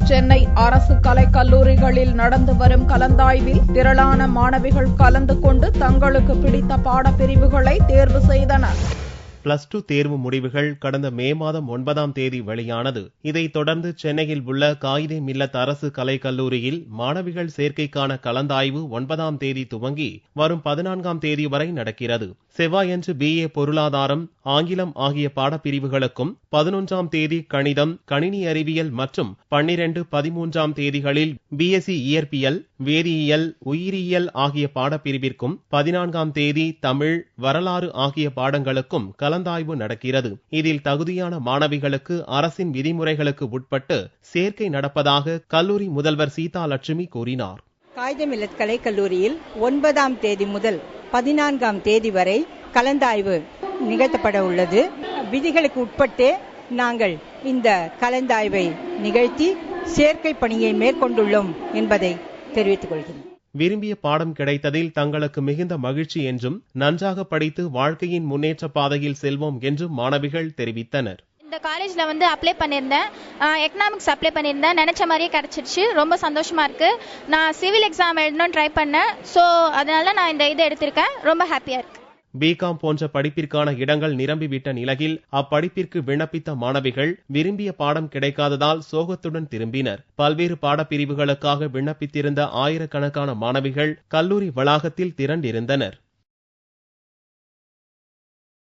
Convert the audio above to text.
சென்னை அரசு கலைக் கல்லூரிகளில் நடந்து வரும் கலந்தாய்வில் திரளான மாணவிகள் கலந்து கொண்டு தங்களுக்கு பிடித்த பாடப்பிரிவுகளை தேர்வு செய்தனர். +2 தேர்வு முடிவுகள் கடந்த மே மாதம் 9ஆம் தேதி வெளியானது. இதைத் தொடர்ந்து சென்னையில் உள்ள காயிதே மில்லத் அரசு கலைக் கல்லூரியில் மாணவிகள் சேர்க்கைக்கான கலந்தாய்வு 9ஆம் தேதி துவங்கி வரும் 14ஆம் தேதி வரை நடக்கிறது. செவ்வாயன்று BA பொருளாதாரம், ஆங்கிலம் ஆகிய பாடப்பிரிவுகளுக்கும், 11ஆம் தேதி கணிதம், கணினி அறிவியல் மற்றும் 12, 13ஆம் தேதிகளில் BSc இயற்பியல், வேதியியல், உயிரியல் ஆகிய பாடப்பிரிவிற்கும், 14ஆம் தேதி தமிழ், வரலாறு ஆகிய பாடங்களுக்கும் கலந்தாய்வு நடக்கிறது. இதில் தகுதியான மாணவிகளுக்கு அரசின் விதிமுறைகளுக்கு உட்பட்டு சேர்க்கை நடப்பதாக கல்லூரி முதல்வர் சீதா லட்சுமி கூறினார். காயிதே மில்லத் கலைக் கல்லூரியில் 9ஆம் தேதி முதல் 14ஆம் தேதி வரை கலந்தாய்வு நிகழ்த்தப்பட உள்ளது. விதிகளுக்கு உட்பட்டே நாங்கள் இந்த கலந்தாய்வை நிகழ்த்தி சேர்க்கை பணியை மேற்கொண்டுள்ளோம் என்பதை தெரிவித்துக் கொள்கிறேன். விரும்பிய பாடம் கிடைத்ததில் தங்களுக்கு மிகுந்த மகிழ்ச்சி என்றும், நன்றாக படித்து வாழ்க்கையின் முன்னேற்ற பாதையில் செல்வோம் என்றும் மாணவிகள் தெரிவித்தனர். இந்த காலேஜில் அப்ளை பண்ணியிருந்தேன், எக்கனாமிக்ஸ் அப்ளை பண்ணியிருந்தேன், நினச்ச மாதிரியே கிடச்சிருச்சு. ரொம்ப சந்தோஷமாக இருக்குது. நான் சிவில் எக்ஸாம் எழுதணும்னு ட்ரை பண்ணேன். ஸோ அதனால நான் இந்த இதை எடுத்திருக்கேன். ரொம்ப ஹாப்பியாக இருக்கு. BCom போன்ற படிப்பிற்கான இடங்கள் நிரம்பிவிட்ட நிலையில் அப்படிப்பிற்கு விண்ணப்பித்த மாணவிகள் விரும்பிய பாடம் கிடைக்காததால் சோகத்துடன் திரும்பினர். பல்வேறு பாடப்பிரிவுகளுக்காக விண்ணப்பித்திருந்த ஆயிரக்கணக்கான மாணவிகள் கல்லூரி வளாகத்தில் திரண்டிருந்தனர்.